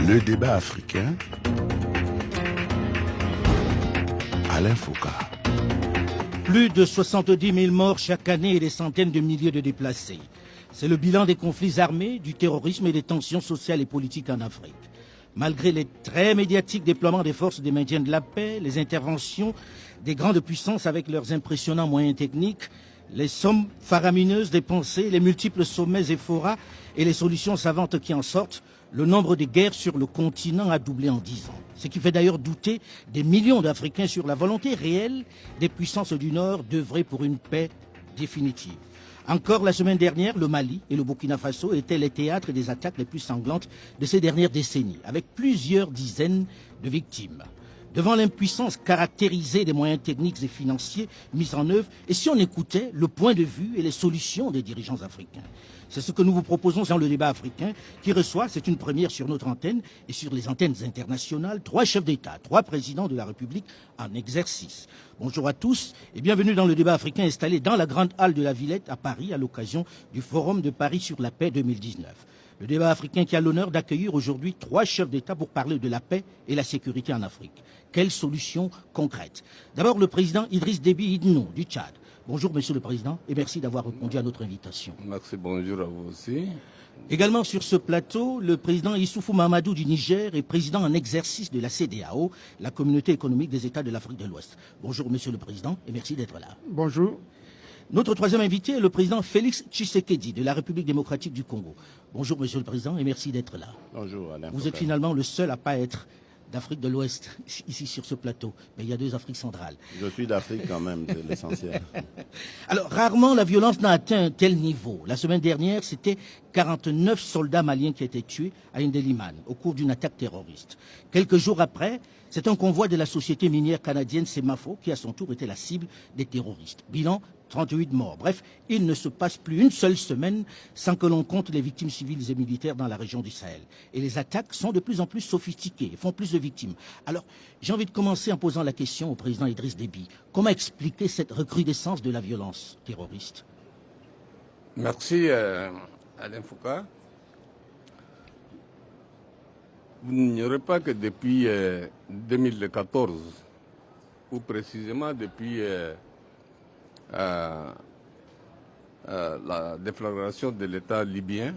Le débat africain, Alain Foucault. Plus de 70 000 morts chaque année et des centaines de milliers de déplacés. C'est le bilan des conflits armés, du terrorisme et des tensions sociales et politiques en Afrique. Malgré les très médiatiques déploiements des forces de maintien de la paix, les interventions des grandes puissances avec leurs impressionnants moyens techniques, les sommes faramineuses dépensées, les multiples sommets et forats et les solutions savantes qui en sortent, le nombre de guerres sur le continent a doublé en 10 ans. Ce qui fait d'ailleurs douter des millions d'Africains sur la volonté réelle des puissances du Nord d'œuvrer pour une paix définitive. Encore la semaine dernière, le Mali et le Burkina Faso étaient les théâtres des attaques les plus sanglantes de ces dernières décennies, avec plusieurs dizaines de victimes. Devant l'impuissance caractérisée des moyens techniques et financiers mis en œuvre, et si on écoutait le point de vue et les solutions des dirigeants africains. C'est ce que nous vous proposons dans le débat africain qui reçoit, c'est une première sur notre antenne et sur les antennes internationales, 3 chefs d'État, 3 présidents de la République en exercice. Bonjour à tous et bienvenue dans le débat africain installé dans la grande halle de la Villette à Paris à l'occasion du Forum de Paris sur la paix 2019. Le débat africain qui a l'honneur d'accueillir aujourd'hui 3 chefs d'État pour parler de la paix et la sécurité en Afrique. Quelles solutions concrètes? D'abord, le président Idriss Déby Itno du Tchad. Bonjour, Monsieur le Président, et merci d'avoir répondu à notre invitation. Merci, bonjour à vous aussi. Également sur ce plateau, le président Issoufou Mahamadou du Niger est président en exercice de la CEDEAO, la Communauté économique des États de l'Afrique de l'Ouest. Bonjour, Monsieur le Président, et merci d'être là. Bonjour. Notre troisième invité est le président Félix Tshisekedi de la République démocratique du Congo. Bonjour, Monsieur le Président, et merci d'être là. Bonjour, Alain. Vous êtes finalement le seul à ne pas être d'Afrique de l'Ouest, ici sur ce plateau. Mais il y a 2 Afriques centrales. Je suis d'Afrique quand même, c'est l'essentiel. Alors, rarement la violence n'a atteint un tel niveau. La semaine dernière, c'était 49 soldats maliens qui étaient tués à Indeliman au cours d'une attaque terroriste. Quelques jours après, c'est un convoi de la société minière canadienne Semafo qui, à son tour, était la cible des terroristes. Bilan, 38 morts. Bref, il ne se passe plus une seule semaine sans que l'on compte les victimes civiles et militaires dans la région du Sahel. Et les attaques sont de plus en plus sophistiquées, font plus de victimes. Alors, j'ai envie de commencer en posant la question au président Idriss Déby. Comment expliquer cette recrudescence de la violence terroriste? Merci, Alain Foucault. Vous n'ignorez pas que depuis 2014, ou précisément depuis la déflagration de l'État libyen,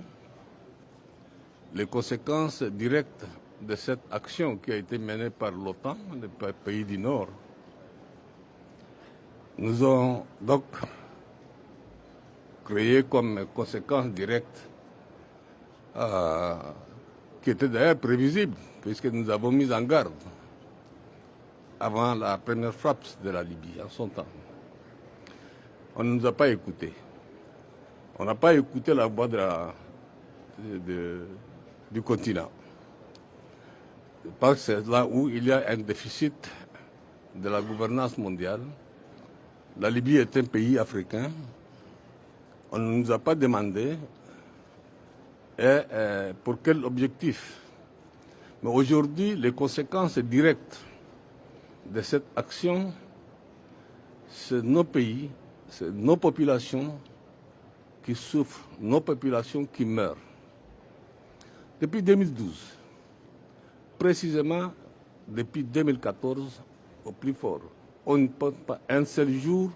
les conséquences directes de cette action qui a été menée par l'OTAN, les pays du Nord, nous ont donc créé comme conséquence directe, qui était d'ailleurs prévisible, puisque nous avons mis en garde avant la première frappe de la Libye en son temps. On ne nous a pas écoutés. On n'a pas écouté la voix du continent. Je pense que c'est là où il y a un déficit de la gouvernance mondiale. La Libye est un pays africain. On ne nous a pas demandé pour quel objectif. Mais aujourd'hui, les conséquences directes de cette action, c'est nos pays, c'est nos populations qui souffrent, nos populations qui meurent. Depuis 2012, précisément depuis 2014, au plus fort, on ne pense pas un seul jour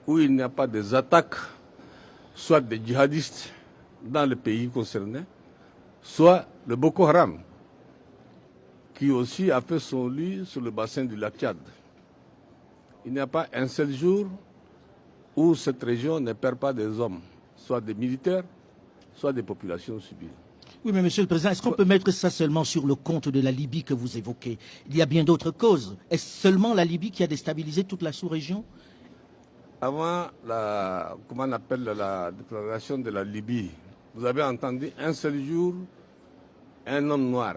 où il n'y a pas des attaques, soit des djihadistes dans le pays concerné, soit le Boko Haram, qui aussi a fait son lit sur le bassin du lac Tchad. Il n'y a pas un seul jour où cette région ne perd pas des hommes, soit des militaires, soit des populations civiles. Oui, mais Monsieur le Président, est-ce qu'on peut mettre ça seulement sur le compte de la Libye que vous évoquez? Il y a bien d'autres causes. Est-ce seulement la Libye qui a déstabilisé toute la sous-région? Avant la déclaration de la Libye, vous avez entendu un seul jour un homme noir,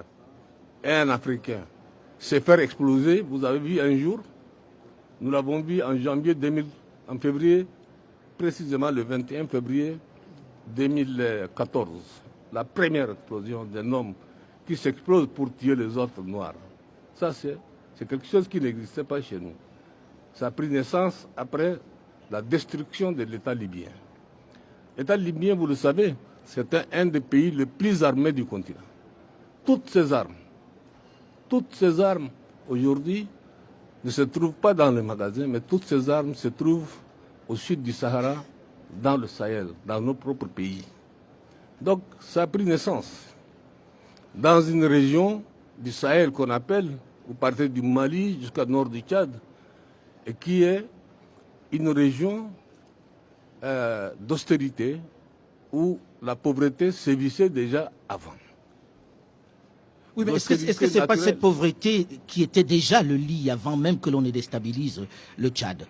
un Africain, se faire exploser. Vous avez vu un jour? Nous l'avons vu en en février, précisément le 21 février 2014. La première explosion d'un homme qui s'explose pour tuer les autres noirs. Ça, c'est quelque chose qui n'existait pas chez nous. Ça a pris naissance après la destruction de l'État libyen. L'État libyen, vous le savez, c'était un des pays les plus armés du continent. Toutes ces armes toutes ces armes, aujourd'hui, ne se trouvent pas dans les magasins, mais toutes ces armes se trouvent au sud du Sahara, dans le Sahel, dans nos propres pays. Donc, ça a pris naissance dans une région du Sahel qu'on appelle, vous partez du Mali jusqu'au nord du Tchad, et qui est une région d'austérité où la pauvreté sévissait déjà avant. Oui, mais est-ce que ce n'est pas cette pauvreté qui était déjà le lit avant même que l'on ne déstabilise le Tchad?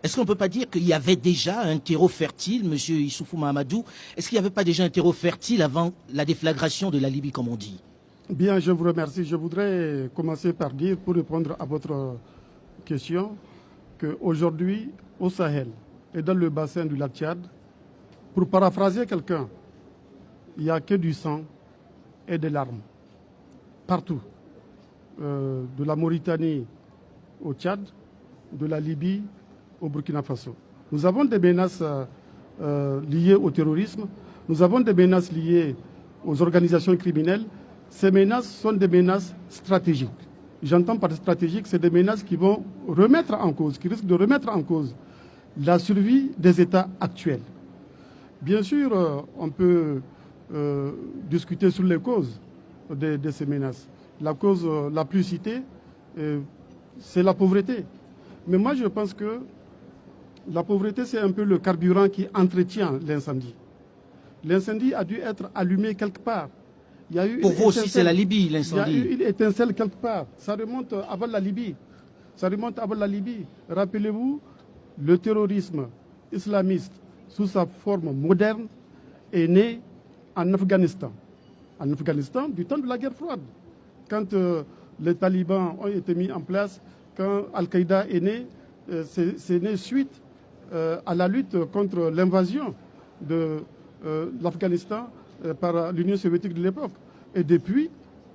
Est-ce qu'on ne peut pas dire qu'il y avait déjà un terreau fertile, M. Issoufou Mahamadou? Est-ce qu'il n'y avait pas déjà un terreau fertile avant la déflagration de la Libye, comme on dit? Bien, je vous remercie. Je voudrais commencer par dire, pour répondre à votre question, qu'aujourd'hui, au Sahel et dans le bassin du lac Tchad, pour paraphraser quelqu'un, il n'y a que du sang et des larmes. Partout. De la Mauritanie au Tchad, de la Libye au Burkina Faso. Nous avons des menaces liées au terrorisme, nous avons des menaces liées aux organisations criminelles. Ces menaces sont des menaces stratégiques. J'entends par stratégique, c'est des menaces qui vont remettre en cause, qui risquent de remettre en cause la survie des États actuels. Bien sûr, on peut discuter sur les causes de ces menaces. La cause la plus citée, c'est la pauvreté. Mais moi, je pense que la pauvreté, c'est un peu le carburant qui entretient l'incendie. L'incendie a dû être allumé quelque part. Il y a eu Pour vous aussi, c'est la Libye, l'incendie. Il y a eu une étincelle quelque part. Ça remonte avant la Libye. Ça remonte avant la Libye. Rappelez-vous, le terrorisme islamiste, sous sa forme moderne, est né en Afghanistan. En Afghanistan, du temps de la guerre froide. Quand les talibans ont été mis en place, quand Al-Qaïda est né, c'est né suite à la lutte contre l'invasion de l'Afghanistan par l'Union soviétique de l'époque. Et depuis,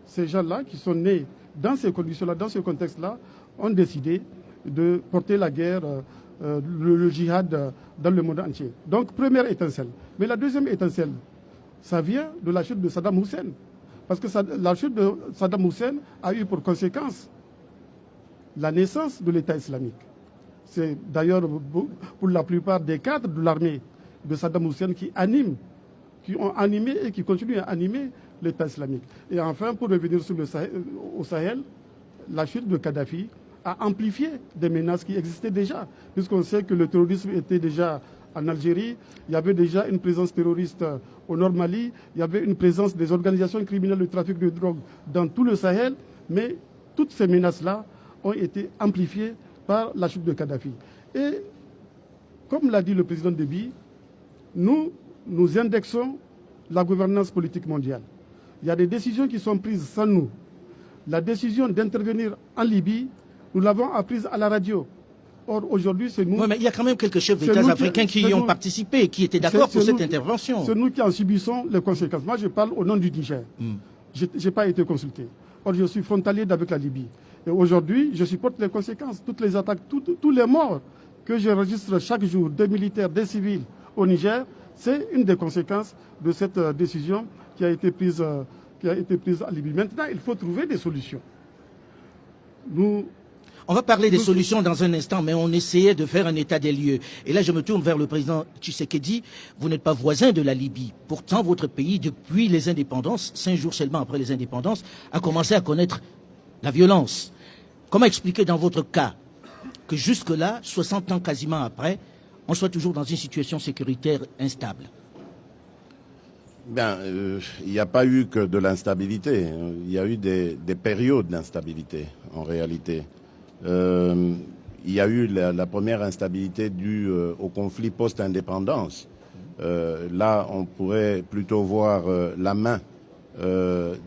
ces gens-là qui sont nés dans ces conditions-là, dans ce contexte-là, ont décidé de porter la guerre, le djihad dans le monde entier. Donc, première étincelle. Mais la deuxième étincelle, ça vient de la chute de Saddam Hussein. Parce que la chute de Saddam Hussein a eu pour conséquence la naissance de l'État islamique. C'est d'ailleurs pour la plupart des cadres de l'armée de Saddam Hussein qui ont animé et qui continuent à animer l'État islamique. Et enfin, pour revenir sur au Sahel, la chute de Kadhafi a amplifié des menaces qui existaient déjà, puisqu'on sait que le terrorisme était déjà en Algérie, il y avait déjà une présence terroriste au Nord Mali, il y avait une présence des organisations criminelles de trafic de drogue dans tout le Sahel, mais toutes ces menaces-là ont été amplifiées par la chute de Kadhafi. Et comme l'a dit le président Déby, nous indexons la gouvernance politique mondiale. Il y a des décisions qui sont prises sans nous. La décision d'intervenir en Libye, nous l'avons apprise à la radio. Or, aujourd'hui, c'est nous... Oui, mais il y a quand même quelques chefs d'État africains qui y ont participé et qui étaient d'accord pour cette intervention. C'est nous qui en subissons les conséquences. Moi, je parle au nom du Niger. Je n'ai pas été consulté. Or, je suis frontalier avec la Libye. Et aujourd'hui, je supporte les conséquences, toutes les attaques, tous les morts que j'enregistre chaque jour, des militaires, des civils au Niger. C'est une des conséquences de cette décision qui a été prise en Libye. Maintenant, il faut trouver des solutions. On va parler des solutions dans un instant, mais on essayait de faire un état des lieux. Et là, je me tourne vers le président Tshisekedi. Vous n'êtes pas voisin de la Libye. Pourtant, votre pays, depuis les indépendances, 5 jours seulement après les indépendances, a commencé à connaître la violence. Comment expliquer dans votre cas que jusque-là, 60 ans quasiment après, on soit toujours dans une situation sécuritaire instable? Il n'y a pas eu que de l'instabilité. Il y a eu des périodes d'instabilité, en réalité. Il y a eu la première instabilité due au conflit post-indépendance. Là, on pourrait plutôt voir la main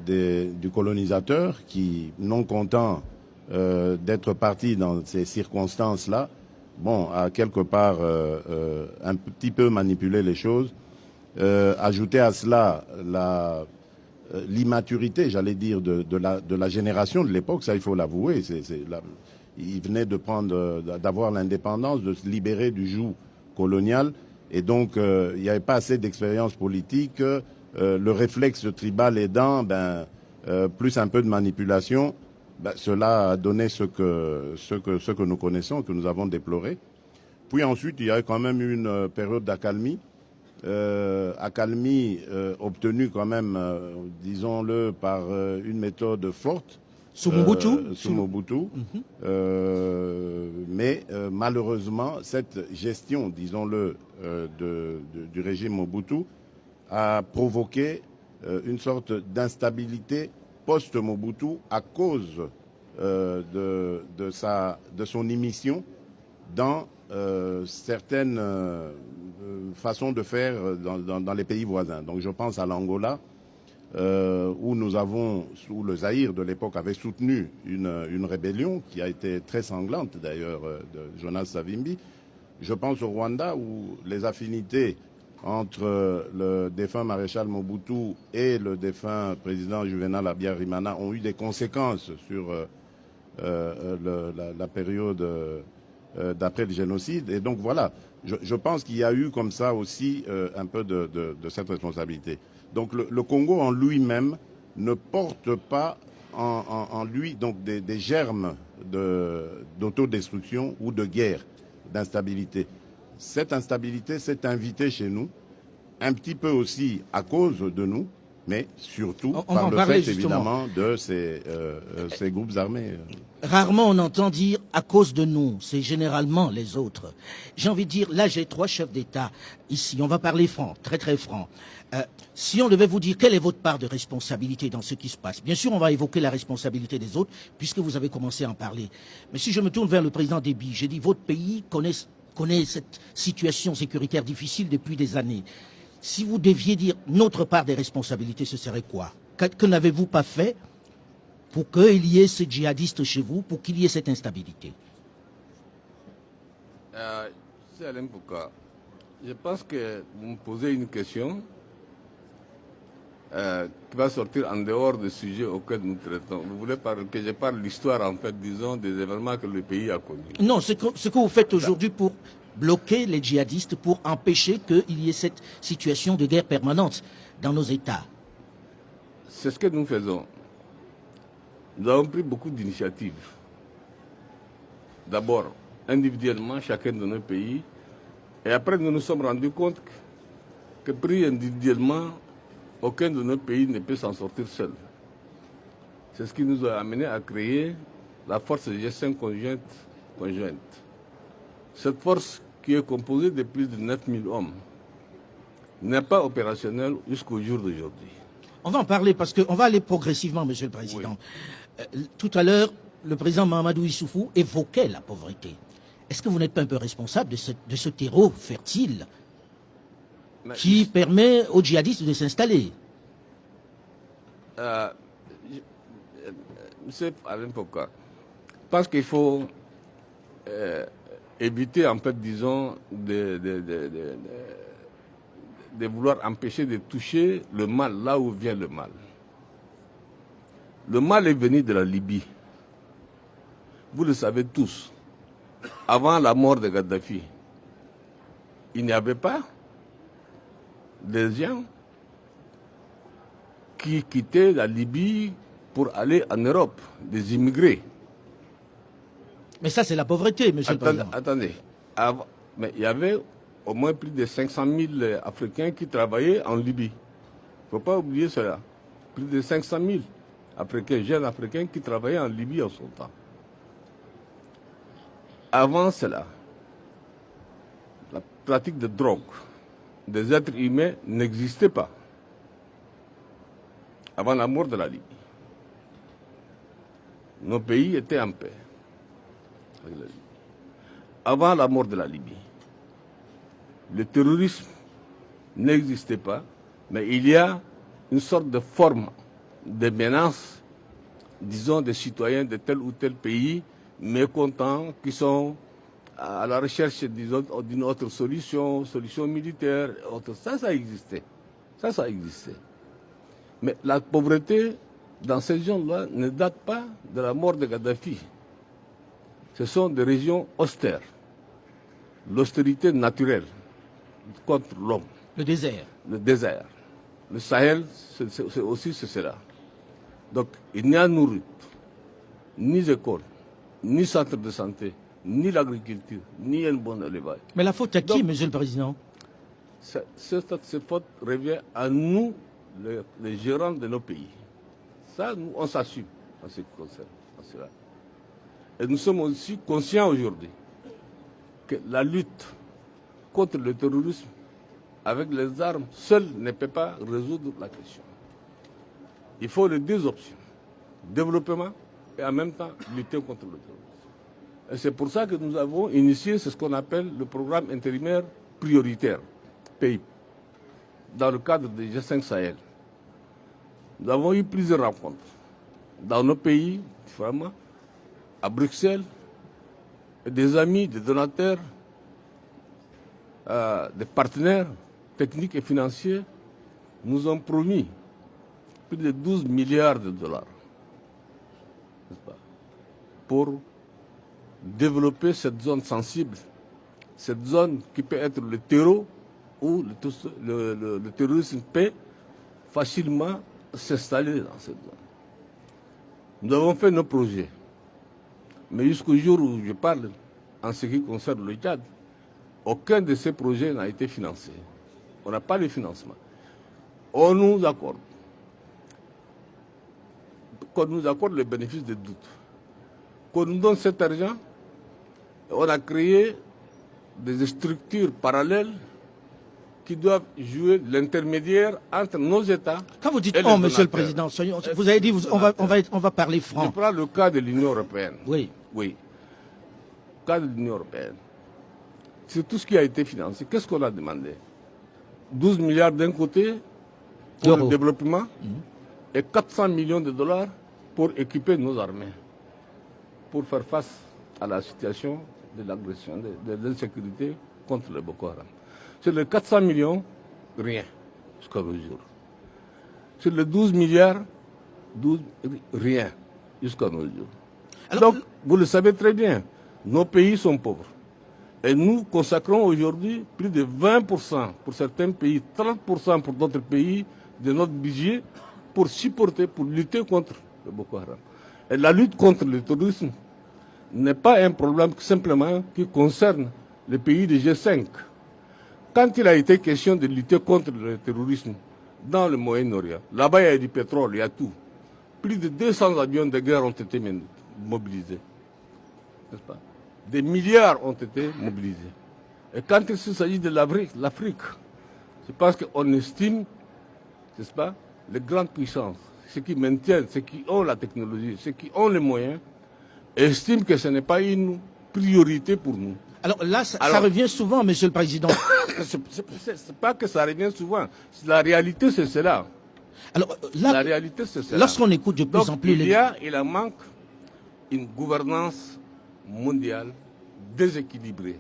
du colonisateur qui, non content d'être parti dans ces circonstances-là, a quelque part un petit peu manipulé les choses. Ajouter à cela l'immaturité, j'allais dire, de la génération de l'époque, ça il faut l'avouer. Ils venaient d'avoir l'indépendance, de se libérer du joug colonial, et donc il n'y avait pas assez d'expérience politique. Le réflexe tribal aidant, plus un peu de manipulation, cela a donné ce que nous connaissons, que nous avons déploré. Puis ensuite, il y a quand même eu une période d'accalmie. Accalmie obtenue quand même, disons-le, par une méthode forte. Sous Mobutu Sous Mobutu. Mais malheureusement, cette gestion, disons-le, du régime Mobutu a provoqué une sorte d'instabilité post-Mobutu à cause de son émission dans certaines façons de faire dans les pays voisins. Donc je pense à l'Angola, où le Zaïre de l'époque avait soutenu une rébellion qui a été très sanglante d'ailleurs de Jonas Savimbi. Je pense au Rwanda où les affinités entre le défunt maréchal Mobutu et le défunt président Juvenal Habyarimana ont eu des conséquences sur la période d'après le génocide. Et donc voilà, je pense qu'il y a eu comme ça aussi un peu de cette responsabilité. Donc le Congo en lui-même ne porte pas en lui donc des germes d'autodestruction ou de guerre, d'instabilité. Cette instabilité s'est invitée chez nous, un petit peu aussi à cause de nous, mais surtout par le fait évidemment de ces groupes armés. Rarement on entend dire à cause de nous, c'est généralement les autres. J'ai envie de dire, là j'ai 3 chefs d'État ici, on va parler franc, très très franc. Si on devait vous dire quelle est votre part de responsabilité dans ce qui se passe, bien sûr on va évoquer la responsabilité des autres puisque vous avez commencé à en parler. Mais si je me tourne vers le président Déby, j'ai dit votre pays connaît cette situation sécuritaire difficile depuis des années. Si vous deviez dire notre part des responsabilités, ce serait quoi? Que n'avez-vous pas fait pour qu'il y ait ces djihadistes chez vous, pour qu'il y ait cette instabilité? C'est Alain Pouka. Je pense que vous me posez une question qui va sortir en dehors du sujet auquel nous traitons. Vous voulez que je parle de l'histoire, en fait, disons, des événements que le pays a connus? Non, ce que vous faites aujourd'hui pour bloquer les djihadistes, pour empêcher qu'il y ait cette situation de guerre permanente dans nos États. C'est ce que nous faisons. Nous avons pris beaucoup d'initiatives. D'abord, individuellement, chacun de nos pays. Et après, nous nous sommes rendus compte que pris individuellement, aucun de nos pays ne peut s'en sortir seul. C'est ce qui nous a amené à créer la force de gestion conjointe. Cette force, qui est composée de plus de 9000 hommes, n'est pas opérationnelle jusqu'au jour d'aujourd'hui. On va en parler parce qu'on va aller progressivement, Monsieur le Président. Oui. Tout à l'heure, le président Mahamadou Issoufou évoquait la pauvreté. Est-ce que vous n'êtes pas un peu responsable de ce terreau fertile qui permet aux djihadistes de s'installer? Monsieur Alain Pouka, parce qu'il faut éviter, en fait, disons, de vouloir empêcher de toucher le mal là où vient le mal. Le mal est venu de la Libye. Vous le savez tous. Avant la mort de Kadhafi, il n'y avait pas des gens qui quittaient la Libye pour aller en Europe, des immigrés. Mais ça, c'est la pauvreté, monsieur le Président. Attendez. Mais il y avait au moins plus de 500 000 Africains qui travaillaient en Libye. Il ne faut pas oublier cela. Plus de 500 000 Africains, jeunes Africains qui travaillaient en Libye en son temps. Avant cela, la pratique de drogue des êtres humains n'existait pas. Avant la mort de la Libye. Nos pays étaient en paix. Avant la mort de la Libye, le terrorisme n'existait pas, mais il y a une sorte de forme de menace, disons, des citoyens de tel ou tel pays mécontents qui sont à la recherche, disons, d'une autre solution militaire, autre. Ça existait. Ça existait. Mais la pauvreté dans ces zones-là ne date pas de la mort de Kadhafi. Ce sont des régions austères. L'austérité naturelle contre l'homme. Le désert. Le désert. Le Sahel, c'est aussi cela. Donc, il n'y a ni écoles, ni centres de santé, ni l'agriculture, ni un bon élevage. Mais la faute à qui, Donc, Monsieur le Président? Cette faute revient à nous, les gérants de nos pays. Ça, nous, on s'assume en ce qui concerne cela. Et nous sommes aussi conscients aujourd'hui que la lutte contre le terrorisme avec les armes seule ne peut pas résoudre la question. Il faut les deux options, développement et en même temps lutter contre le terrorisme. Et c'est pour ça que nous avons initié ce qu'on appelle le programme intérimaire prioritaire, PIP, dans le cadre du G5 Sahel. Nous avons eu plusieurs rencontres dans nos pays, différemment, à Bruxelles, et des amis, des donateurs, des partenaires techniques et financiers nous ont promis plus de 12 milliards de dollars, n'est-ce pas, pour développer cette zone sensible, cette zone qui peut être le terreau où le terrorisme peut facilement s'installer dans cette zone. Nous avons fait nos projets, mais jusqu'au jour où je parle, en ce qui concerne le Tchad, aucun de ces projets n'a été financé. On n'a pas de financement. On nous accorde le bénéfice des doutes. Qu'on nous donne cet argent, on a créé des structures parallèles qui doivent jouer l'intermédiaire entre nos États. Quand vous dites et « on », les Monsieur le donateurs. Président, vous avez dit on va parler Je franc. prends le cas de l'Union européenne. Oui. Oui. Le cas de l'Union européenne. C'est tout ce qui a été financé. Qu'est-ce qu'on a demandé? 12 milliards d'un côté pour le développement et 400 millions de dollars pour équiper nos armées, pour faire face à la situation de l'agression, de l'insécurité contre le Boko Haram. Sur les 400 millions, rien, jusqu'à nos jours. Sur les 12 milliards, rien, jusqu'à nos jours. Alors, Donc, vous le savez très bien, nos pays sont pauvres. Et nous consacrons aujourd'hui plus de 20% pour certains pays, 30% pour d'autres pays de notre budget pour supporter, pour lutter contre le Boko Haram. Et la lutte contre le terrorisme n'est pas un problème simplement qui concerne les pays du G5. Quand il a été question de lutter contre le terrorisme dans le Moyen-Orient, là-bas il y a du pétrole, il y a tout. Plus de 200 avions de guerre ont été mobilisés. N'est-ce pas? Des milliards ont été mobilisés. Et quand il s'agit de l'Afrique, c'est parce qu'on estime, n'est-ce pas, les grandes puissances, ceux qui maintiennent, ceux qui ont la technologie, ceux qui ont les moyens, estiment que ce n'est pas une priorité pour nous. Alors là, ça revient souvent, Monsieur le Président. C'est pas que ça revient souvent. La réalité, c'est cela. Alors là, la réalité, c'est cela. Lorsqu'on écoute de plus en plus il en manque une gouvernance mondiale déséquilibrée.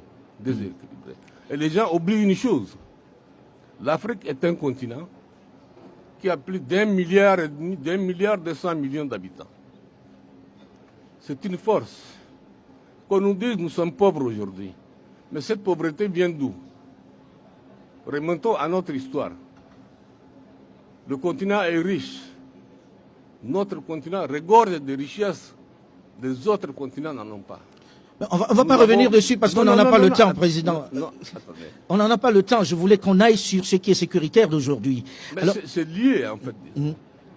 Et les gens oublient une chose. L'Afrique est un continent qui a plus d'1,5 milliard, d'1,2 milliard d'habitants. C'est une force. Qu'on nous dise que nous sommes pauvres aujourd'hui. Mais cette pauvreté vient d'où? Remontons à notre histoire. Le continent est riche. Notre continent regorge de richesses. Les autres continents n'en ont pas. On va pas revenir dessus parce qu'on n'en a pas le temps, Président. Non, on n'en a pas le temps. Je voulais qu'on aille sur ce qui est sécuritaire d'aujourd'hui. C'est lié, en fait.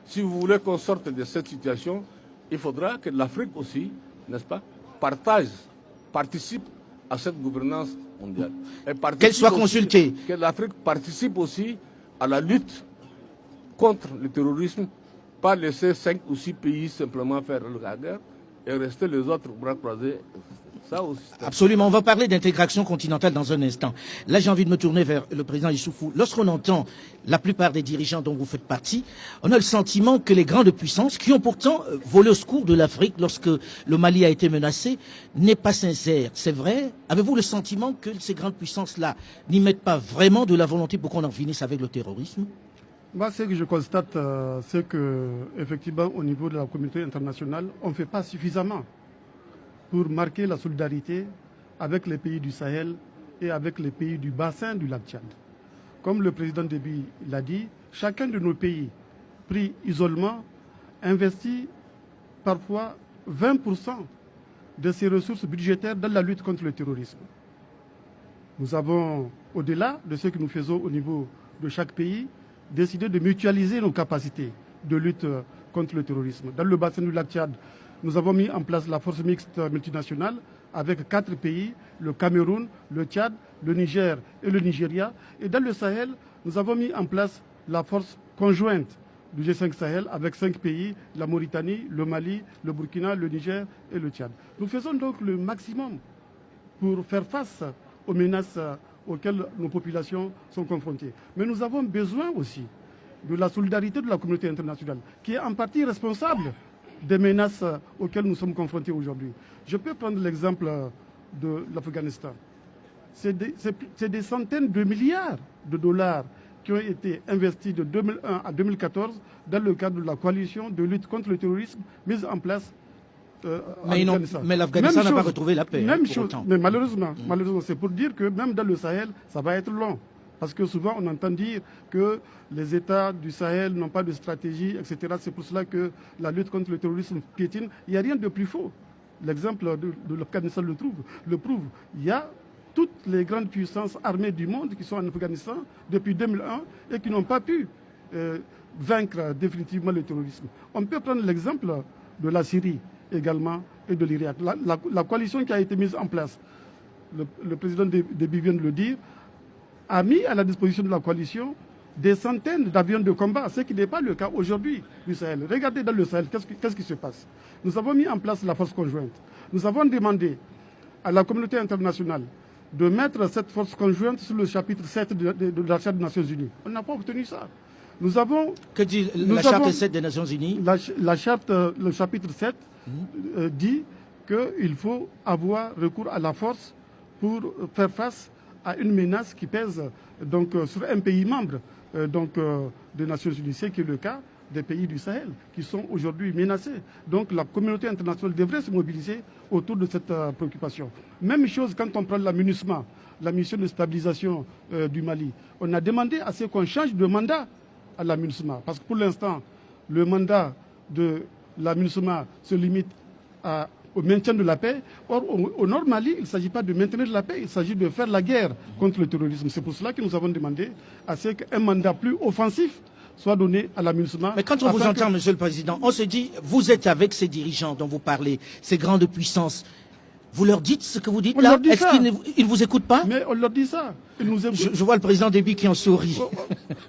Si vous voulez qu'on sorte de cette situation, il faudra que l'Afrique aussi, n'est-ce pas, participe à cette gouvernance mondiale. Qu'elle soit consultée. Que l'Afrique participe aussi à la lutte contre le terrorisme, pas laisser 5 ou 6 pays simplement faire la guerre et rester les autres bras croisés. Ça aussi, absolument, on va parler d'intégration continentale dans un instant. Là, j'ai envie de me tourner vers le président Issoufou. Lorsqu'on entend la plupart des dirigeants dont vous faites partie, on a le sentiment que les grandes puissances, qui ont pourtant volé au secours de l'Afrique lorsque le Mali a été menacé, n'est pas sincère. C'est vrai? Avez-vous le sentiment que ces grandes puissances-là n'y mettent pas vraiment de la volonté pour qu'on en finisse avec le terrorisme? Moi, ce que je constate, c'est que, effectivement, au niveau de la communauté internationale, on ne fait pas suffisamment pour marquer la solidarité avec les pays du Sahel et avec les pays du bassin du lac Tchad. Comme le président Déby l'a dit, chacun de nos pays, pris isolement, investit parfois 20% de ses ressources budgétaires dans la lutte contre le terrorisme. Nous avons, au-delà de ce que nous faisons au niveau de chaque pays, décidé de mutualiser nos capacités de lutte contre le terrorisme. Dans le bassin du lac Tchad, nous avons mis en place la force mixte multinationale avec 4 pays, le Cameroun, le Tchad, le Niger et le Nigeria. Et dans le Sahel, nous avons mis en place la force conjointe du G5 Sahel avec 5 pays, la Mauritanie, le Mali, le Burkina, le Niger et le Tchad. Nous faisons donc le maximum pour faire face aux menaces auxquelles nos populations sont confrontées. Mais nous avons besoin aussi de la solidarité de la communauté internationale, qui est en partie responsable des menaces auxquelles nous sommes confrontés aujourd'hui. Je peux prendre l'exemple de l'Afghanistan. C'est des centaines de milliards de dollars qui ont été investis de 2001 à 2014 dans le cadre de la coalition de lutte contre le terrorisme mise en place mais l'Afghanistan n'a pas retrouvé la paix. Même chose, mais malheureusement, c'est pour dire que même dans le Sahel, ça va être long. Parce que souvent, on entend dire que les États du Sahel n'ont pas de stratégie, etc. C'est pour cela que la lutte contre le terrorisme piétine. Il n'y a rien de plus faux. L'exemple de l'Afghanistan le prouve. Il y a toutes les grandes puissances armées du monde qui sont en Afghanistan depuis 2001 et qui n'ont pas pu vaincre définitivement le terrorisme. On peut prendre l'exemple de la Syrie également et de l'Irak. La coalition qui a été mise en place, le président Déby vient de le dire, a mis à la disposition de la coalition des centaines d'avions de combat, ce qui n'est pas le cas aujourd'hui du Sahel. Regardez dans le Sahel, qu'est-ce qui se passe? Nous avons mis en place la force conjointe. Nous avons demandé à la communauté internationale de mettre cette force conjointe sur le chapitre 7 de la Charte des Nations Unies. On n'a pas obtenu ça. Nous avons... Que dit la Charte 7 des Nations Unies? La charte, le chapitre 7 dit qu'il faut avoir recours à la force pour faire face à une menace qui pèse donc, sur un pays membre des Nations Unies. C'est le cas des pays du Sahel qui sont aujourd'hui menacés. Donc la communauté internationale devrait se mobiliser autour de cette préoccupation. Même chose quand on prend la MINUSMA, la mission de stabilisation du Mali. On a demandé à ce qu'on change de mandat à la MINUSMA. Parce que pour l'instant, le mandat de la MINUSMA se limite au maintien de la paix. Or, au Nord Mali, il ne s'agit pas de maintenir la paix, il s'agit de faire la guerre contre le terrorisme. C'est pour cela que nous avons demandé à ce qu'un mandat plus offensif soit donné à la MINUSMA. Mais quand on vous entend, Monsieur le Président, on se dit, vous êtes avec ces dirigeants dont vous parlez, ces grandes puissances. Vous leur dites ce que vous dites là? Est-ce qu'ils ne vous écoutent pas? Mais on leur dit ça. Ils nous écoutent. Je vois le président Déby qui en sourit.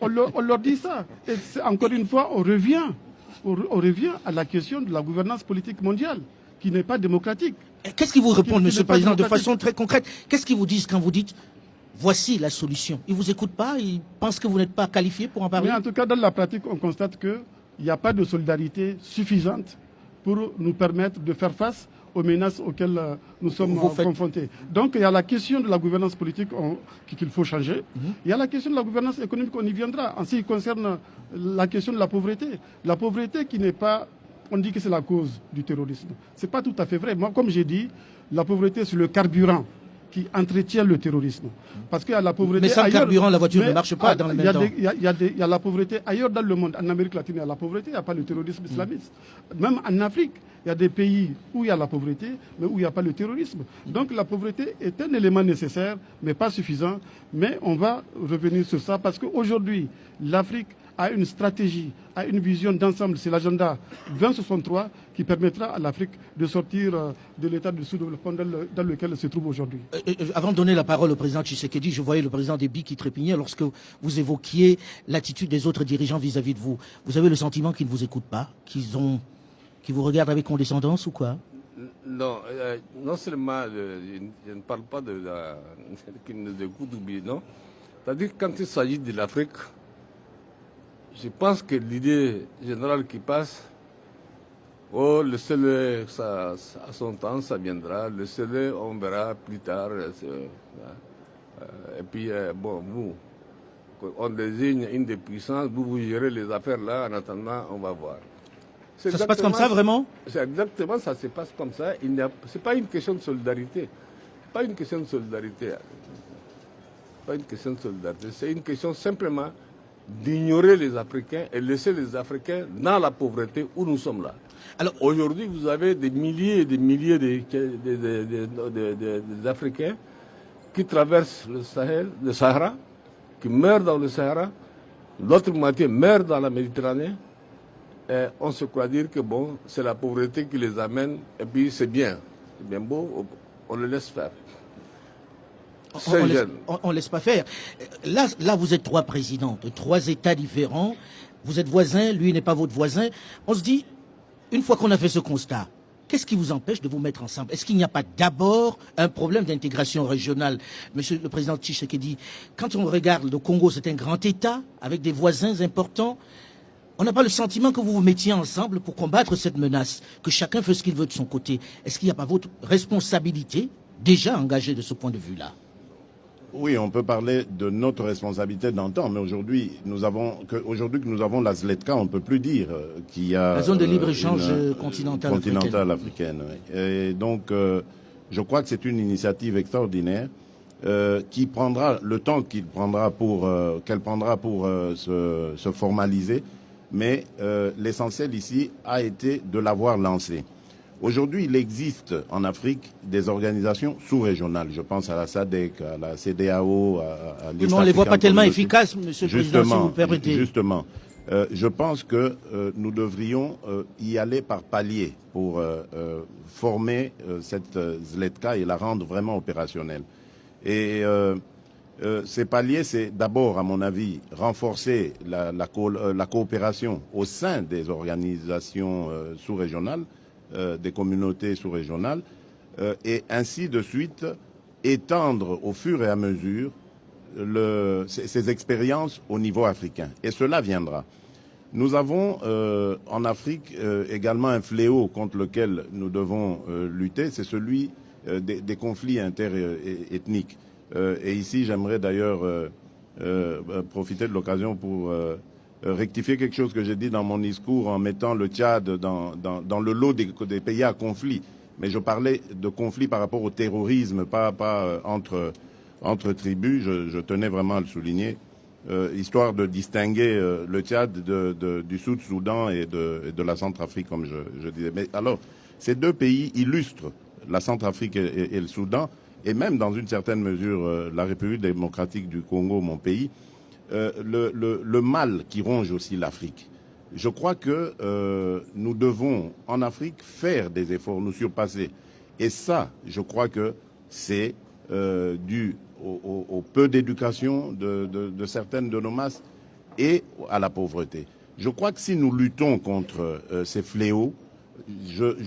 On leur dit ça. Et encore une fois, on revient à la question de la gouvernance politique mondiale, qui n'est pas démocratique. Qu'est-ce qu'ils vous répondent, Monsieur le Président, de façon très concrète? Qu'est-ce qu'ils vous disent quand vous dites voici la solution? Ils ne vous écoutent pas? Ils pensent que vous n'êtes pas qualifié pour en parler? Mais en tout cas, dans la pratique, on constate qu'il n'y a pas de solidarité suffisante pour nous permettre de faire face aux menaces auxquelles nous sommes confrontés. Donc il y a la question de la gouvernance politique qu'il faut changer. Il y a la question de la gouvernance économique, on y viendra. En ce qui concerne la question de la pauvreté qui n'est pas... On dit que c'est la cause du terrorisme. Ce n'est pas tout à fait vrai. Moi, comme j'ai dit, la pauvreté, c'est le carburant qui entretient le terrorisme. Parce qu'il y a la pauvreté... Mais sans carburant, la voiture ne marche pas dans le même temps. Il y a la pauvreté ailleurs dans le monde. En Amérique latine, il y a la pauvreté, il n'y a pas le terrorisme islamiste. Même en Afrique, il y a des pays où il y a la pauvreté, mais où il n'y a pas le terrorisme. Donc la pauvreté est un élément nécessaire, mais pas suffisant. Mais on va revenir sur ça parce qu'aujourd'hui, l'Afrique a une stratégie, a une vision d'ensemble. C'est l'agenda 2063 qui permettra à l'Afrique de sortir de l'état de sous-développement dans lequel elle se trouve aujourd'hui. Avant de donner la parole au président Tshisekedi, je voyais le président Déby qui trépignait lorsque vous évoquiez l'attitude des autres dirigeants vis-à-vis de vous. Vous avez le sentiment qu'ils ne vous écoutent pas, qu'ils vous regardent avec condescendance ou quoi? Non, non seulement je ne parle pas de qu'ils nous écoutent ou bien non. C'est-à-dire que quand il s'agit de l'Afrique, je pense que l'idée générale qui passe, oh, le seul, à son temps, ça viendra, le seul, on verra plus tard. Et puis, bon, vous, on désigne une des puissances, vous gérez les affaires là, en attendant, on va voir. Ça se passe comme ça, vraiment? C'est exactement ça, se passe comme ça. Ce n'est pas une question de solidarité. Pas une question de solidarité. Pas une question de solidarité. C'est une question simplement d'ignorer les Africains et laisser les Africains dans la pauvreté où nous sommes là. Alors aujourd'hui, vous avez des milliers et des milliers d'Africains qui traversent le Sahara, qui meurent dans le Sahara, l'autre moitié meurt dans la Méditerranée. Et on se croit dire que bon, c'est la pauvreté qui les amène, et puis c'est bien beau, on le laisse faire. On laisse pas faire. Là, vous êtes trois présidents de trois États différents. Vous êtes voisins, lui n'est pas votre voisin. On se dit, une fois qu'on a fait ce constat, qu'est-ce qui vous empêche de vous mettre ensemble? Est-ce qu'il n'y a pas d'abord un problème d'intégration régionale? Monsieur le président Tshisekedi, quand on regarde le Congo, c'est un grand État avec des voisins importants. On n'a pas le sentiment que vous vous mettiez ensemble pour combattre cette menace, que chacun fait ce qu'il veut de son côté. Est-ce qu'il n'y a pas votre responsabilité déjà engagée de ce point de vue-là? Oui, on peut parler de notre responsabilité d'antan, mais aujourd'hui que nous avons la Zletka, on ne peut plus dire qu'il y a la zone de libre-échange continentale africaine. Oui. Et donc, je crois que c'est une initiative extraordinaire qui prendra le temps qu'elle prendra pour se formaliser, mais l'essentiel ici a été de l'avoir lancée. Aujourd'hui, il existe en Afrique des organisations sous-régionales. Je pense à la SADC, à la CEDEAO, à l'East Mais on ne les voit pas tellement efficaces, Monsieur le Président, si vous permettez. Justement. Je pense que nous devrions y aller par paliers pour former cette Zletka et la rendre vraiment opérationnelle. Et ces paliers, c'est d'abord, à mon avis, renforcer la coopération au sein des organisations sous-régionales, des communautés sous-régionales, et ainsi de suite étendre au fur et à mesure ces expériences au niveau africain. Et cela viendra. Nous avons en Afrique également un fléau contre lequel nous devons lutter, c'est celui des conflits interethniques. Et ici, j'aimerais d'ailleurs profiter de l'occasion pour rectifier quelque chose que j'ai dit dans mon discours en mettant le Tchad dans le lot des pays à conflit. Mais je parlais de conflit par rapport au terrorisme, pas entre tribus. Je tenais vraiment à le souligner, histoire de distinguer le Tchad du Sud-Soudan et de la Centrafrique, comme je disais. Mais alors, ces deux pays illustrent la Centrafrique et le Soudan, et même dans une certaine mesure la République démocratique du Congo, mon pays, le mal qui ronge aussi l'Afrique. Je crois que nous devons, en Afrique, faire des efforts, nous surpasser. Et ça, je crois que c'est dû au peu d'éducation de certaines de nos masses et à la pauvreté. Je crois que si nous luttons contre ces fléaux,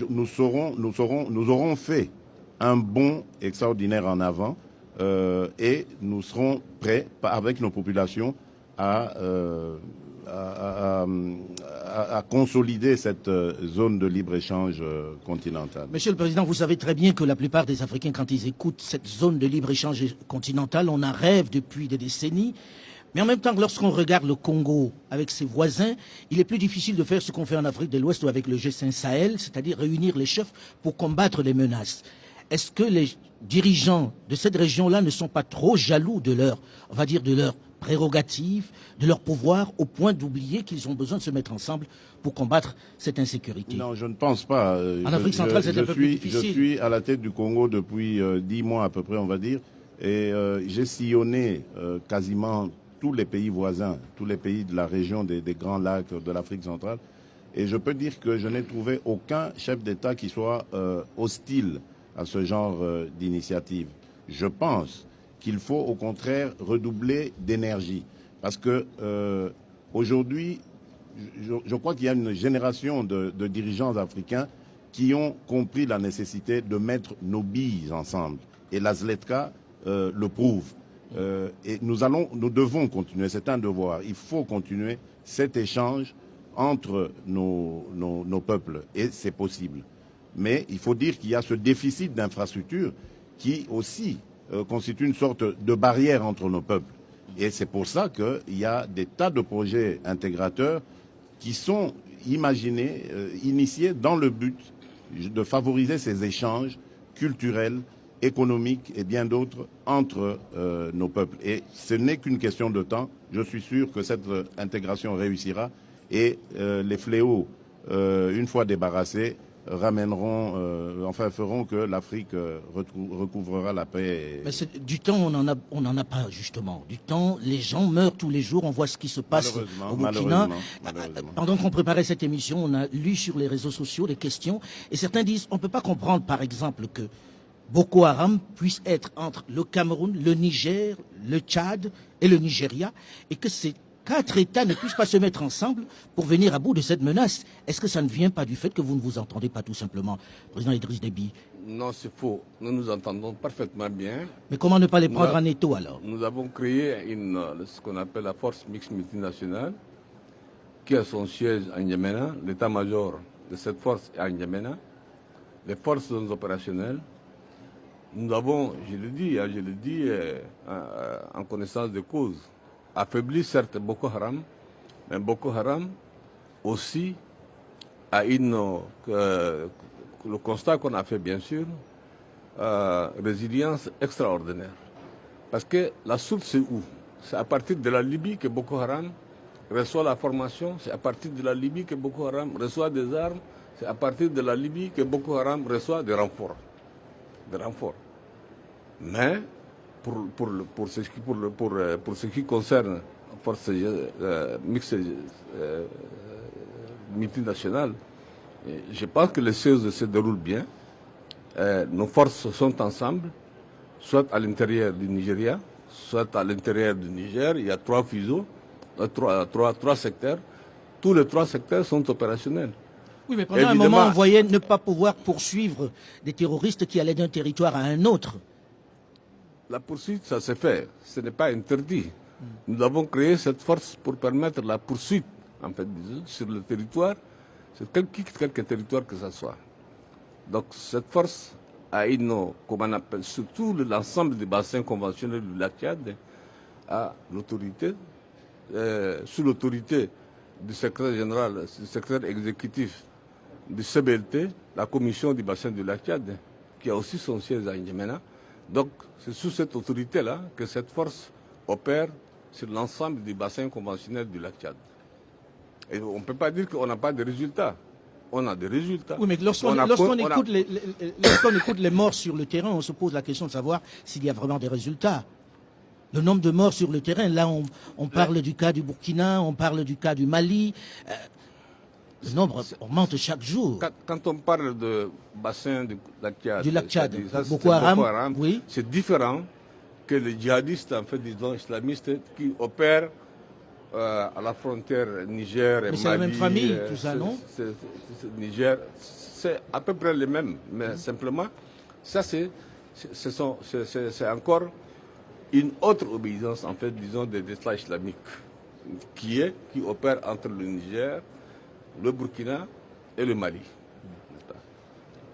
nous aurons fait un bond extraordinaire en avant et nous serons prêts, avec nos populations, à consolider cette zone de libre-échange continentale. Monsieur le Président, vous savez très bien que la plupart des Africains, quand ils écoutent cette zone de libre-échange continentale, on en rêve depuis des décennies. Mais en même temps, lorsqu'on regarde le Congo avec ses voisins, il est plus difficile de faire ce qu'on fait en Afrique de l'Ouest ou avec le G5 Sahel, c'est-à-dire réunir les chefs pour combattre les menaces. Est-ce que les dirigeants de cette région-là ne sont pas trop jaloux de leur prérogatives, de leur pouvoir, au point d'oublier qu'ils ont besoin de se mettre ensemble pour combattre cette insécurité? Non, je ne pense pas. En Afrique centrale, c'est un peu plus difficile. Je suis à la tête du Congo depuis 10 mois à peu près, on va dire, et j'ai sillonné quasiment tous les pays voisins, tous les pays de la région des Grands Lacs de l'Afrique centrale, et je peux dire que je n'ai trouvé aucun chef d'État qui soit hostile à ce genre d'initiative. Je pense qu'il faut au contraire redoubler d'énergie. Parce que aujourd'hui, je crois qu'il y a une génération de dirigeants africains qui ont compris la nécessité de mettre nos billes ensemble. Et la Zletka le prouve. Et nous devons continuer, c'est un devoir. Il faut continuer cet échange entre nos peuples. Et c'est possible. Mais il faut dire qu'il y a ce déficit d'infrastructures qui aussi constitue une sorte de barrière entre nos peuples. Et c'est pour ça qu'il y a des tas de projets intégrateurs qui sont imaginés, initiés dans le but de favoriser ces échanges culturels économiques et bien d'autres entre nos peuples. Et ce n'est qu'une question de temps. Je suis sûr que cette intégration réussira et les fléaux, une fois débarrassés, feront que l'Afrique recouvrera la paix. Mais du temps, on n'en a pas, justement. Du temps, les gens meurent tous les jours, on voit ce qui se passe au Burkina. Malheureusement. Pendant qu'on préparait cette émission, on a lu sur les réseaux sociaux des questions, et certains disent, on ne peut pas comprendre, par exemple, que Boko Haram puisse être entre le Cameroun, le Niger, le Tchad et le Nigeria, et que ces 4 États ne puissent pas se mettre ensemble pour venir à bout de cette menace. Est-ce que ça ne vient pas du fait que vous ne vous entendez pas tout simplement, Président Idriss Déby? Non, c'est faux. Nous nous entendons parfaitement bien. Mais comment ne pas les prendre en étau alors? Nous avons créé ce qu'on appelle la force mixte multinationale, qui a son siège à N'Djamena. L'état-major de cette force est à N'Djamena. Les forces opérationnelles. Nous avons, je le dis en connaissance de cause, affaibli certes Boko Haram, mais Boko Haram aussi a le constat qu'on a fait bien sûr, résilience extraordinaire. Parce que la source c'est où? C'est à partir de la Libye que Boko Haram reçoit la formation, c'est à partir de la Libye que Boko Haram reçoit des armes, c'est à partir de la Libye que Boko Haram reçoit des renforts. Mais pour ce qui concerne la force mixte multinationale, je pense que les choses se déroulent bien. Nos forces sont ensemble, soit à l'intérieur du Nigeria, soit à l'intérieur du Niger. Il y a 3 fuseaux, 3 secteurs. Tous les 3 secteurs sont opérationnels. Oui, mais pendant un moment, on voyait ne pas pouvoir poursuivre des terroristes qui allaient d'un territoire à un autre. La poursuite, ça s'est fait. Ce n'est pas interdit. Nous avons créé cette force pour permettre la poursuite, en fait, sur le territoire, sur quelque territoire que ce soit. Donc, cette force a comme on appelle, surtout l'ensemble des bassins conventionnels du lac Tchad, à l'autorité, sous l'autorité du secrétaire général, du secrétaire exécutif du CBLT, la commission du bassin du lac Tchad, qui a aussi son siège à N'Djamena. Donc, c'est sous cette autorité-là que cette force opère sur l'ensemble des bassins conventionnels du lac Tchad. Et on ne peut pas dire qu'on n'a pas de résultats. On a des résultats. Oui, mais lorsqu'on écoute les morts sur le terrain, on se pose la question de savoir s'il y a vraiment des résultats. Le nombre de morts sur le terrain, là, on parle du cas du Burkina, on parle du cas du Mali. Le nombre augmente chaque jour. Quand on parle de bassin du lac Tchad, Boko Haram, oui. C'est différent que les djihadistes, en fait, disons, islamistes, qui opèrent à la frontière Niger et Mali. C'est la même famille, tout ça, non? Niger, c'est à peu près les mêmes, mais simplement, ça c'est encore une autre obéissance, en fait, disons, de l'État islamique, qui opère entre le Niger, le Burkina et le Mali.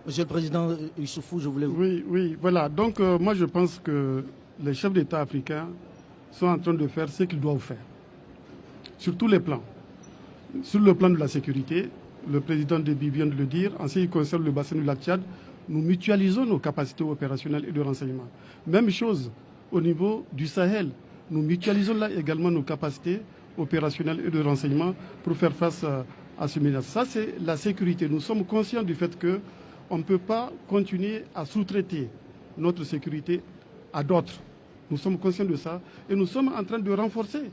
Monsieur le Président Issoufou, je voulais vous... Oui, voilà. Donc, moi, je pense que les chefs d'État africains sont en train de faire ce qu'ils doivent faire, sur tous les plans. Sur le plan de la sécurité, le président Déby vient de le dire, en ce qui concerne le bassin du lac Tchad, nous mutualisons nos capacités opérationnelles et de renseignement. Même chose au niveau du Sahel, nous mutualisons là également nos capacités opérationnelles et de renseignement pour faire face à ce menace. Ça, c'est la sécurité. Nous sommes conscients du fait qu'on ne peut pas continuer à sous-traiter notre sécurité à d'autres. Nous sommes conscients de ça et nous sommes en train de renforcer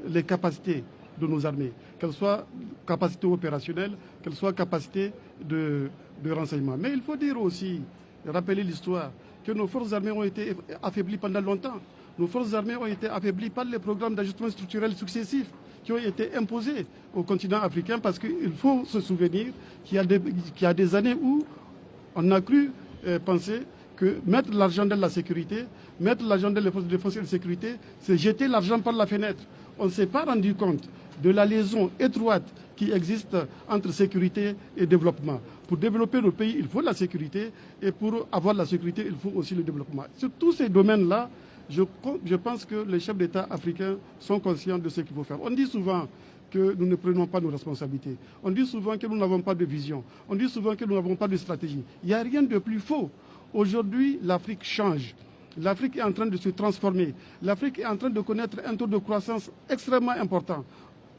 les capacités de nos armées, qu'elles soient capacités opérationnelles, qu'elles soient capacités de renseignement. Mais il faut dire aussi, rappeler l'histoire, que nos forces armées ont été affaiblies pendant longtemps. Nos forces armées ont été affaiblies par les programmes d'ajustement structurel successifs qui ont été imposés au continent africain, parce qu'il faut se souvenir qu'il y a des années où on a cru penser que mettre l'argent dans la sécurité, mettre l'argent dans les forces de défense et de sécurité, c'est jeter l'argent par la fenêtre. On ne s'est pas rendu compte de la liaison étroite qui existe entre sécurité et développement. Pour développer nos pays, il faut la sécurité, et pour avoir la sécurité, il faut aussi le développement. Sur tous ces domaines-là, je pense que les chefs d'État africains sont conscients de ce qu'il faut faire. On dit souvent que nous ne prenons pas nos responsabilités. On dit souvent que nous n'avons pas de vision. On dit souvent que nous n'avons pas de stratégie. Il n'y a rien de plus faux. Aujourd'hui, l'Afrique change. L'Afrique est en train de se transformer. L'Afrique est en train de connaître un taux de croissance extrêmement important.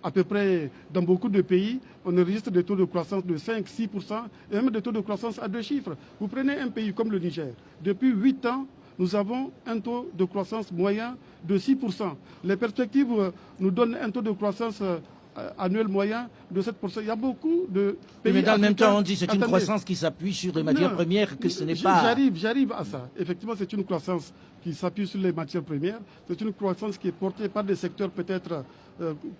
À peu près, dans beaucoup de pays, on enregistre des taux de croissance de 5-6% et même des taux de croissance à 2 chiffres. Vous prenez un pays comme le Niger. Depuis 8 ans, nous avons un taux de croissance moyen de 6%. Les perspectives nous donnent un taux de croissance annuel moyen de 7%. Il y a beaucoup de pays. Mais dans le même africains. temps, on dit que c'est une Attendez. croissance qui s'appuie sur les matières premières, que ce n'est J- pas... J'arrive à ça. Effectivement, c'est une croissance qui s'appuie sur les matières premières. C'est une croissance qui est portée par des secteurs peut-être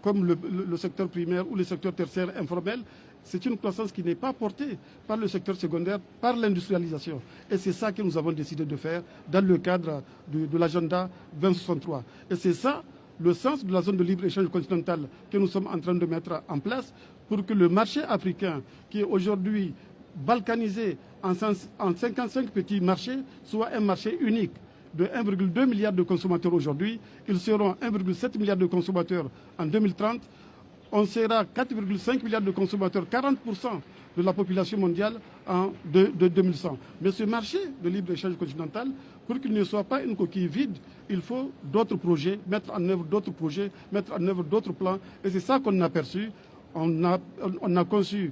comme le secteur primaire ou le secteur tertiaire informel. C'est une croissance qui n'est pas portée par le secteur secondaire, par l'industrialisation. Et c'est ça que nous avons décidé de faire dans le cadre de l'agenda 2063. Et c'est ça le sens de la zone de libre-échange continentale que nous sommes en train de mettre en place pour que le marché africain, qui est aujourd'hui balkanisé en 55 petits marchés, soit un marché unique de 1,2 milliard de consommateurs aujourd'hui. Ils seront 1,7 milliard de consommateurs en 2030. On sera 4,5 milliards de consommateurs, 40% de la population mondiale de 2100. Mais ce marché de libre-échange continental, pour qu'il ne soit pas une coquille vide, il faut d'autres projets, mettre en œuvre d'autres projets, mettre en œuvre d'autres plans. Et c'est ça qu'on a perçu. On a conçu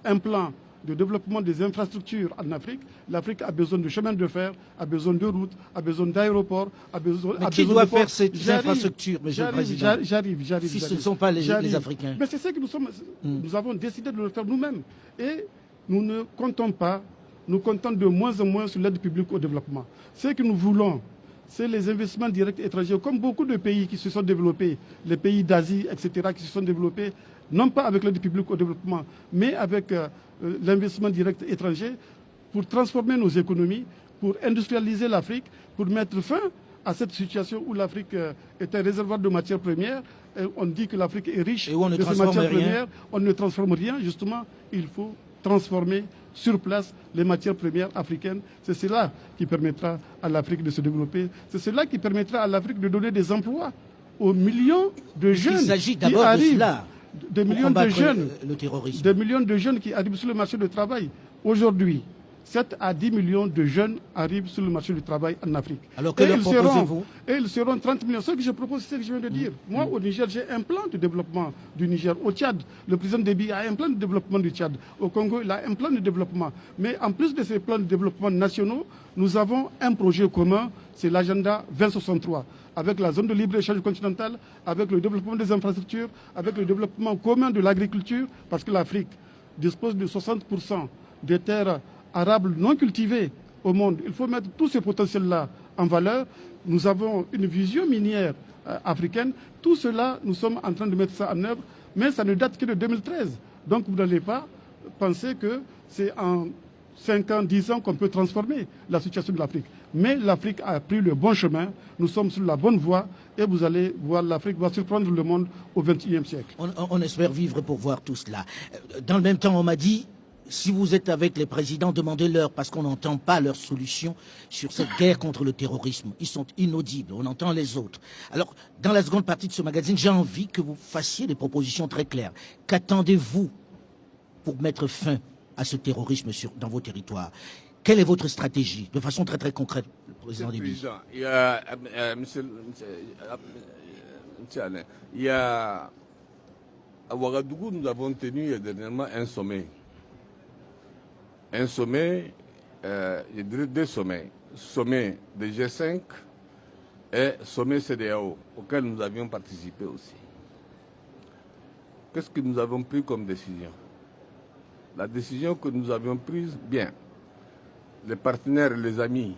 un plan de développement des infrastructures en Afrique. L'Afrique a besoin de chemins de fer, a besoin de routes, a besoin d'aéroports, a besoin... Mais qui doit faire ces infrastructures, Monsieur le Président? J'arrive. Si ce ne sont pas les Africains. Mais c'est ce que nous avons décidé de le faire nous-mêmes. Et nous ne comptons pas, nous comptons de moins en moins sur l'aide publique au développement. Ce que nous voulons, c'est les investissements directs étrangers, comme beaucoup de pays qui se sont développés, les pays d'Asie, etc., qui se sont développés, non pas avec l'aide publique au développement, mais avec l'investissement direct étranger, pour transformer nos économies, pour industrialiser l'Afrique, pour mettre fin à cette situation où l'Afrique est un réservoir de matières premières. Et on dit que l'Afrique est riche et où on ne de ces transforme matières rien. premières. On ne transforme rien, justement. Il faut transformer sur place les matières premières africaines. C'est cela qui permettra à l'Afrique de se développer. C'est cela qui permettra à l'Afrique de donner des emplois aux millions de jeunes Il s'agit qui d'abord de arrivent. cela. Des Pour millions de combattre jeunes, le terrorisme. des millions de jeunes qui arrivent sur le marché du travail. Aujourd'hui, 7 à 10 millions de jeunes arrivent sur le marché du travail en Afrique. Alors que leur proposez-vous? Et ils seront 30 millions. Ce que je propose, c'est ce que je viens de dire. Moi, au Niger, j'ai un plan de développement du Niger. Au Tchad, le président Déby a un plan de développement du Tchad. Au Congo, il a un plan de développement. Mais en plus de ces plans de développement nationaux, nous avons un projet commun, c'est l'agenda 2063. Avec la zone de libre-échange continentale, avec le développement des infrastructures, avec le développement commun de l'agriculture, parce que l'Afrique dispose de 60% des terres arables non cultivées au monde. Il faut mettre tous ces potentiels-là en valeur. Nous avons une vision minière africaine. Tout cela, nous sommes en train de mettre ça en œuvre, mais ça ne date que de 2013. Donc vous n'allez pas penser que c'est en 5 ans, 10 ans qu'on peut transformer la situation de l'Afrique. Mais l'Afrique a pris le bon chemin, nous sommes sur la bonne voie et vous allez voir, l'Afrique va surprendre le monde au XXIe siècle. On espère vivre pour voir tout cela. Dans le même temps, on m'a dit, si vous êtes avec les présidents, demandez-leur, parce qu'on n'entend pas leurs solutions sur cette guerre contre le terrorisme. Ils sont inaudibles, on entend les autres. Alors, dans la seconde partie de ce magazine, j'ai envie que vous fassiez des propositions très claires. Qu'attendez-vous pour mettre fin à ce terrorisme dans vos territoires? Quelle est votre stratégie, de façon très très concrète, le président Déby? Il y a, il y a à Ouagadougou, nous avons tenu dernièrement un sommet. Un sommet, je dirais 2 sommets. Sommet de G5 et sommet CEDEAO, auquel nous avions participé aussi. Qu'est-ce que nous avons pris comme décision? La décision que nous avions prise, bien, les partenaires et les amis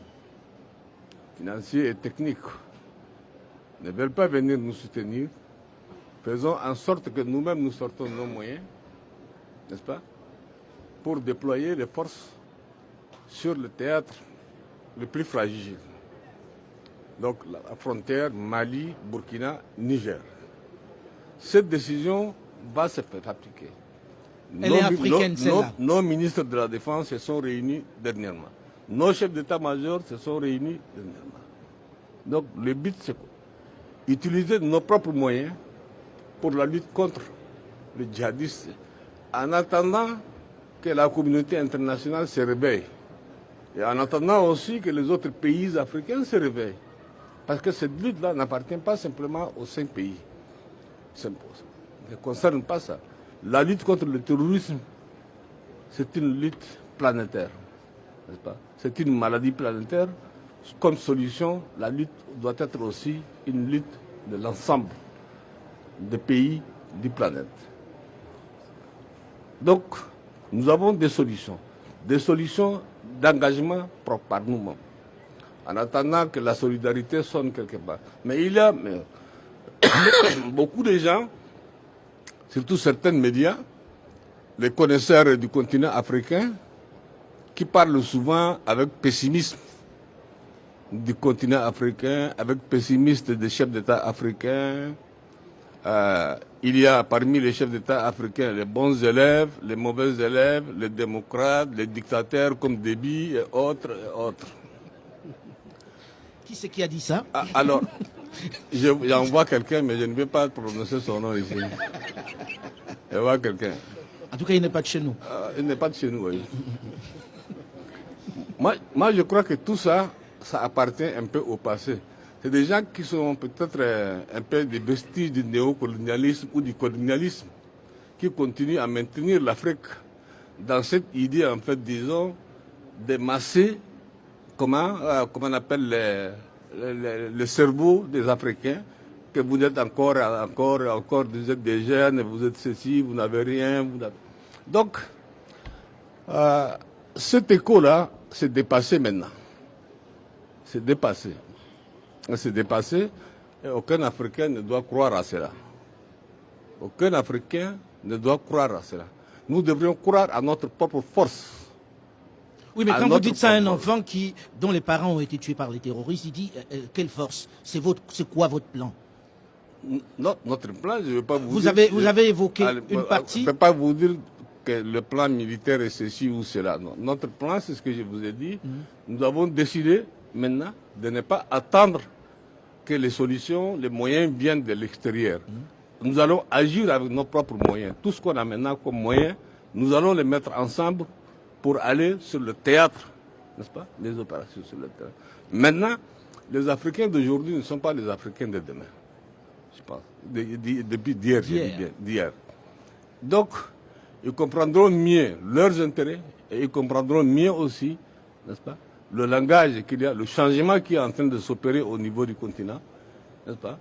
financiers et techniques ne veulent pas venir nous soutenir. Faisons en sorte que nous-mêmes nous sortons nos moyens, n'est-ce pas, pour déployer les forces sur le théâtre le plus fragile. Donc la frontière Mali, Burkina, Niger. Cette décision va se faire appliquer. Elle est africaine, celle-là. Nos ministres de la Défense se sont réunis dernièrement. Nos chefs d'état-major se sont réunis dernièrement. Donc le but, c'est quoi? Utiliser nos propres moyens pour la lutte contre les djihadistes, en attendant que la communauté internationale se réveille Et en attendant aussi que les autres pays africains se réveillent. Parce que cette lutte-là n'appartient pas simplement aux 5 pays. Ça ne concerne pas ça. La lutte contre le terrorisme, c'est une lutte planétaire. N'est-ce pas? C'est une maladie planétaire. Comme solution, la lutte doit être aussi une lutte de l'ensemble des pays du planète. Donc, nous avons des solutions d'engagement propre par nous-mêmes, en attendant que la solidarité sonne quelque part. Mais il y a beaucoup de gens, surtout certains médias, les connaisseurs du continent africain, qui parlent souvent avec pessimisme du continent africain, avec pessimisme des chefs d'État africains. Il y a parmi les chefs d'État africains les bons élèves, les mauvais élèves, les démocrates, les dictateurs comme Déby et autres et autres. Qui c'est qui a dit ça? Alors, j'envoie quelqu'un, mais je ne vais pas prononcer son nom ici. Je vois quelqu'un. En tout cas, il n'est pas de chez nous. Il n'est pas de chez nous, oui. Moi, je crois que tout ça, ça appartient un peu au passé. C'est des gens qui sont peut-être un peu des vestiges du néocolonialisme ou du colonialisme, qui continuent à maintenir l'Afrique dans cette idée, en fait, disons, de masser, comment on appelle le cerveau des Africains, que vous êtes encore, vous êtes des jeunes, vous êtes ceci, vous n'avez rien. Donc, cet écho-là, c'est dépassé maintenant. C'est dépassé. C'est dépassé et aucun Africain ne doit croire à cela. Aucun Africain ne doit croire à cela. Nous devrions croire à notre propre force. Oui, mais quand vous dites ça à un enfant dont les parents ont été tués par les terroristes, il dit quelle force? C'est quoi votre plan? Non, notre plan, je ne vais pas vous dire... Vous avez évoqué une partie... Je ne peux pas vous dire que le plan militaire est ceci ou cela. Non. Notre plan, c'est ce que je vous ai dit. Nous avons décidé maintenant de ne pas attendre que les solutions, les moyens viennent de l'extérieur. Nous allons agir avec nos propres moyens. Tout ce qu'on a maintenant comme moyens, nous allons les mettre ensemble pour aller sur le théâtre, n'est-ce pas? Les opérations sur le théâtre. Maintenant, les Africains d'aujourd'hui ne sont pas les Africains de demain, je pense. Depuis d'hier. Donc, ils comprendront mieux leurs intérêts et ils comprendront mieux aussi, n'est-ce pas, le langage qu'il y a, le changement qui est en train de s'opérer au niveau du continent, n'est-ce pas?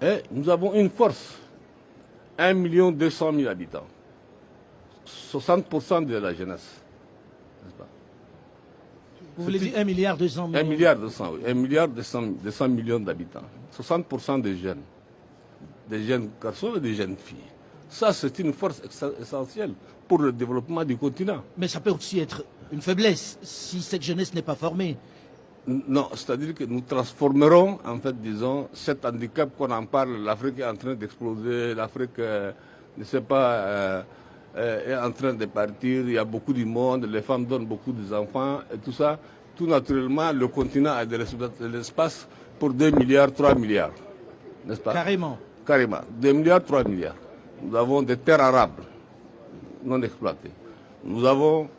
Et nous avons une force, 1 200 000 habitants, 60% de la jeunesse, n'est-ce pas? Vous voulez dire 1 milliard 200 millions? 1 milliard 200, oui, 1 milliard 200 millions d'habitants, 60% des jeunes garçons et des jeunes filles. Ça, c'est une force essentielle pour le développement du continent. Mais ça peut aussi être une faiblesse si cette jeunesse n'est pas formée. Non, c'est-à-dire que nous transformerons, en fait, disons, cet handicap qu'on en parle. L'Afrique est en train d'exploser, l'Afrique, ne sait pas, est en train de partir. Il y a beaucoup de monde, les femmes donnent beaucoup d'enfants et tout ça. Tout naturellement, le continent a de l'espace pour 2 milliards, 3 milliards. N'est-ce pas? Carrément. Carrément. 2 milliards, 3 milliards. Nous avons des terres arables non exploitées. Nous avons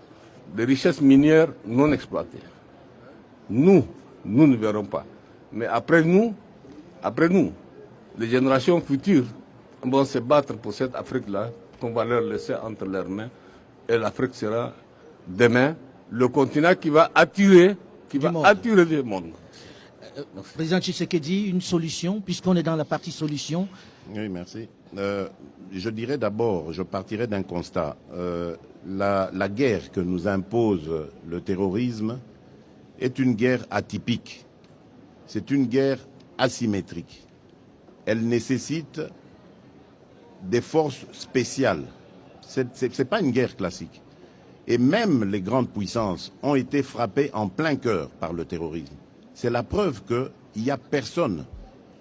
des richesses minières non exploitées. Nous ne verrons pas. Mais après nous, les générations futures vont se battre pour cette Afrique-là qu'on va leur laisser entre leurs mains. Et l'Afrique sera demain le continent qui va attirer le monde. Président Tshisekedi, une solution, puisqu'on est dans la partie solution. Oui, merci. Je dirais d'abord, je partirais d'un constat. La guerre que nous impose le terrorisme est une guerre atypique. C'est une guerre asymétrique. Elle nécessite des forces spéciales. Ce n'est pas une guerre classique. Et même les grandes puissances ont été frappées en plein cœur par le terrorisme. C'est la preuve qu'il n'y a personne,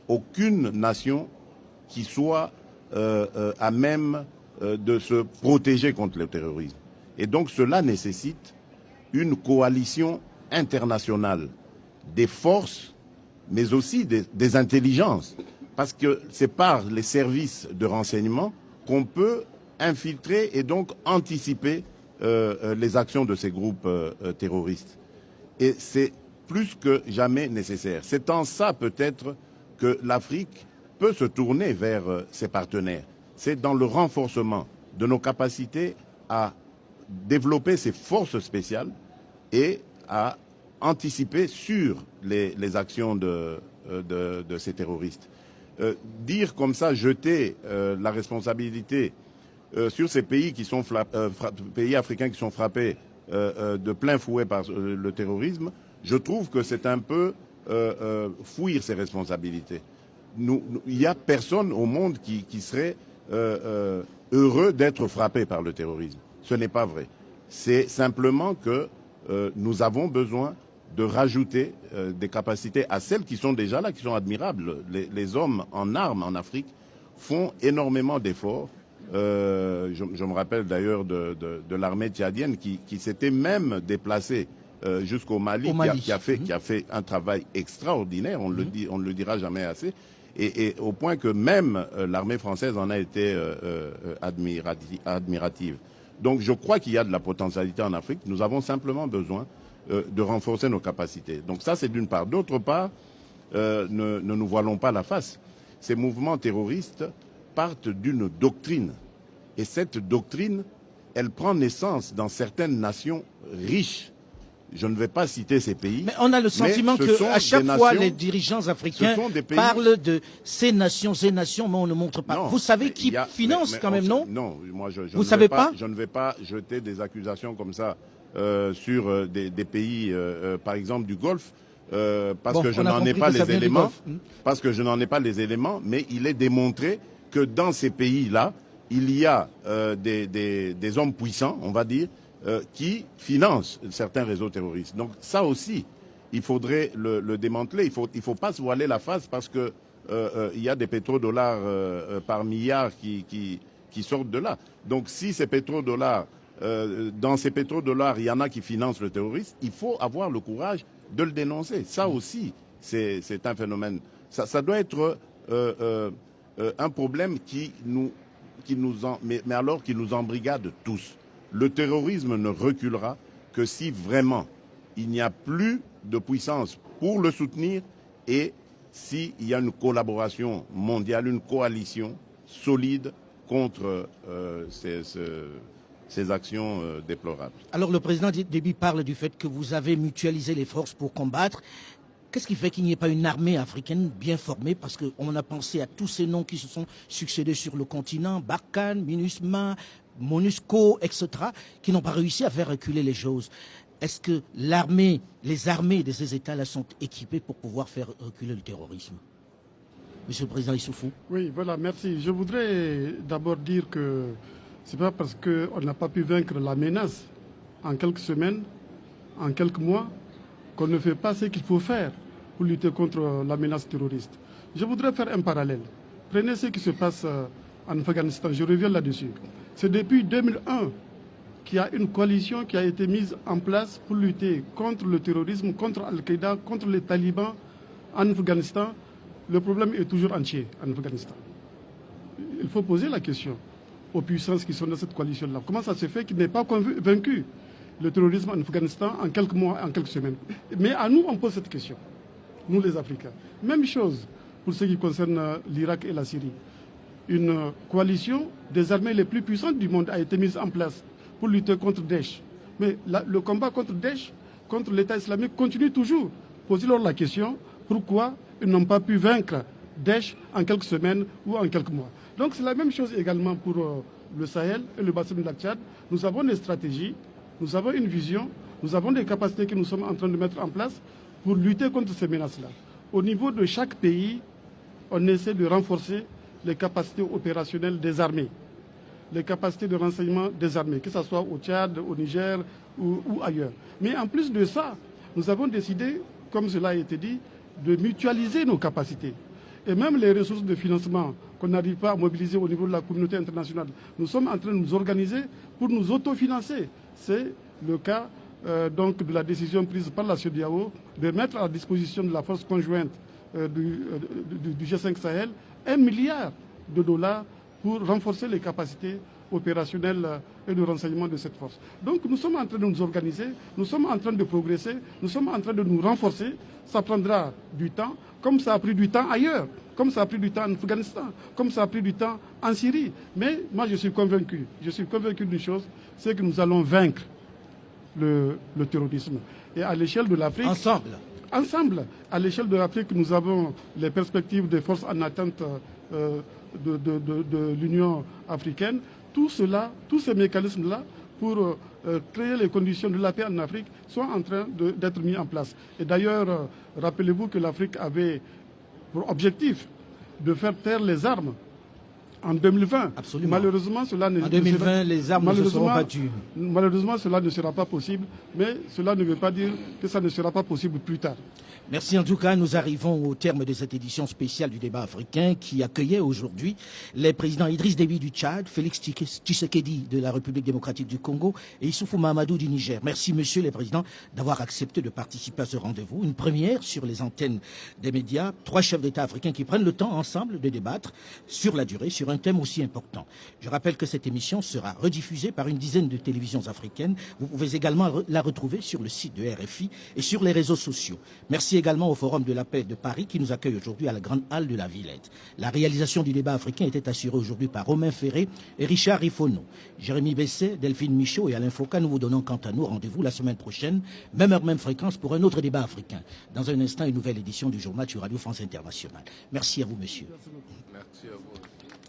aucune nation qui soit à même de se protéger contre le terrorisme. Et donc cela nécessite une coalition internationale des forces, mais aussi des intelligences. Parce que c'est par les services de renseignement qu'on peut infiltrer et donc anticiper les actions de ces groupes terroristes. Et c'est plus que jamais nécessaire. C'est en ça peut-être que l'Afrique peut se tourner vers ses partenaires. C'est dans le renforcement de nos capacités à développer ces forces spéciales et à anticiper sur les actions de ces terroristes. Dire comme ça, jeter la responsabilité sur ces pays qui sont pays africains qui sont frappés de plein fouet par le terrorisme, je trouve que c'est un peu fuir ses responsabilités. Il n'y a personne au monde qui serait heureux d'être frappé par le terrorisme. Ce n'est pas vrai. C'est simplement que nous avons besoin de rajouter des capacités à celles qui sont déjà là, qui sont admirables. Les hommes en armes en Afrique font énormément d'efforts. Je me rappelle d'ailleurs de l'armée tchadienne qui s'était même déplacée jusqu'au Mali, qui a fait un travail extraordinaire, on ne le dira jamais assez, et au point que même l'armée française en a été admirative. Donc je crois qu'il y a de la potentialité en Afrique, nous avons simplement besoin de renforcer nos capacités. Donc ça c'est d'une part. D'autre part, ne nous voilons pas la face. Ces mouvements terroristes partent d'une doctrine. Et cette doctrine, elle prend naissance dans certaines nations riches. Je ne vais pas citer ces pays. Mais on a le sentiment qu'à chaque fois, les dirigeants africains parlent de ces nations, mais on ne montre pas. Non, vous savez qui finance quand même, non? Non, moi je vous savez pas. Je ne vais pas jeter des accusations comme ça sur des pays, par exemple du Golfe, parce que je n'en ai pas les éléments. Parce que je n'en ai pas les éléments, mais il est démontré que dans ces pays-là, il y a des hommes puissants, on va dire, qui financent certains réseaux terroristes. Donc ça aussi, il faudrait le démanteler. Il faut pas se voiler la face parce que il y a des pétrodollars par milliards qui sortent de là. Donc si ces pétrodollars, dans ces pétrodollars, il y en a qui financent le terrorisme, il faut avoir le courage de le dénoncer. Ça aussi, c'est un phénomène. Ça doit être un problème qui nous embrigade tous. Le terrorisme ne reculera que si vraiment il n'y a plus de puissance pour le soutenir et s'il y a une collaboration mondiale, une coalition solide contre ces actions déplorables. Alors le président Déby parle du fait que vous avez mutualisé les forces pour combattre. Qu'est-ce qui fait qu'il n'y ait pas une armée africaine bien formée? Parce qu'on a pensé à tous ces noms qui se sont succédés sur le continent, Barkhane, MINUSMA, MONUSCO, etc., qui n'ont pas réussi à faire reculer les choses. Est-ce que les armées de ces États-là sont équipées pour pouvoir faire reculer le terrorisme? Monsieur le Président Issoufou. Oui, voilà, merci. Je voudrais d'abord dire que ce n'est pas parce qu'on n'a pas pu vaincre la menace en quelques semaines, en quelques mois, qu'on ne fait pas ce qu'il faut faire pour lutter contre la menace terroriste. Je voudrais faire un parallèle. Prenez ce qui se passe en Afghanistan, je reviens là-dessus. C'est depuis 2001 qu'il y a une coalition qui a été mise en place pour lutter contre le terrorisme, contre Al-Qaïda, contre les talibans en Afghanistan. Le problème est toujours entier en Afghanistan. Il faut poser la question aux puissances qui sont dans cette coalition-là. Comment ça se fait qu'il n'ait pas vaincu le terrorisme en Afghanistan en quelques mois, en quelques semaines? Mais à nous, on pose cette question, nous les Africains. Même chose pour ce qui concerne l'Irak et la Syrie. Une coalition des armées les plus puissantes du monde a été mise en place pour lutter contre Daesh. Mais le combat contre Daesh, contre l'État islamique, continue toujours. Posez-leur la question, pourquoi ils n'ont pas pu vaincre Daesh en quelques semaines ou en quelques mois? Donc c'est la même chose également pour le Sahel et le bassin du lac Tchad. Nous avons des stratégies, nous avons une vision, nous avons des capacités que nous sommes en train de mettre en place pour lutter contre ces menaces-là. Au niveau de chaque pays, on essaie de renforcer les capacités opérationnelles des armées, les capacités de renseignement des armées, que ce soit au Tchad, au Niger ou ailleurs. Mais en plus de ça, nous avons décidé, comme cela a été dit, de mutualiser nos capacités. Et même les ressources de financement qu'on n'arrive pas à mobiliser au niveau de la communauté internationale, nous sommes en train de nous organiser pour nous autofinancer. C'est le cas donc de la décision prise par la CEDEAO de mettre à la disposition de la force conjointe du G5 Sahel $1 milliard pour renforcer les capacités opérationnelles et de renseignement de cette force. Donc nous sommes en train de nous organiser, nous sommes en train de progresser, nous sommes en train de nous renforcer. Ça prendra du temps, comme ça a pris du temps ailleurs, comme ça a pris du temps en Afghanistan, comme ça a pris du temps en Syrie. Mais moi je suis convaincu d'une chose, c'est que nous allons vaincre le terrorisme. Et à l'échelle de l'Afrique... Ensemble, à l'échelle de l'Afrique, nous avons les perspectives des forces en attente de l'Union africaine. Tout cela, tous ces mécanismes-là, pour créer les conditions de la paix en Afrique, sont en train d'être mis en place. Et d'ailleurs, rappelez-vous que l'Afrique avait pour objectif de faire taire les armes en 2020. Absolument. Malheureusement, cela ne, en 2020, les armes se seront battues. Malheureusement, cela ne sera pas possible, mais cela ne veut pas dire que ça ne sera pas possible plus tard. Merci en tout cas. Nous arrivons au terme de cette édition spéciale du débat africain qui accueillait aujourd'hui les présidents Idriss Déby du Tchad, Félix Tshisekedi de la République démocratique du Congo et Issoufou Mahamadou du Niger. Merci messieurs les présidents d'avoir accepté de participer à ce rendez-vous. Une première sur les antennes des médias. 3 chefs d'État africains qui prennent le temps ensemble de débattre sur la durée, sur un thème aussi important. Je rappelle que cette émission sera rediffusée par une dizaine de télévisions africaines. Vous pouvez également la retrouver sur le site de RFI et sur les réseaux sociaux. Merci également au Forum de la paix de Paris qui nous accueille aujourd'hui à la Grande Halle de la Villette. La réalisation du débat africain était assurée aujourd'hui par Romain Ferré et Richard Rifono. Jérémy Besset, Delphine Michaud et Alain Foucault, nous vous donnons quant à nous rendez-vous la semaine prochaine, même heure, même fréquence pour un autre débat africain. Dans un instant, une nouvelle édition du journal sur Radio France Internationale. Merci à vous, monsieur. Merci à vous.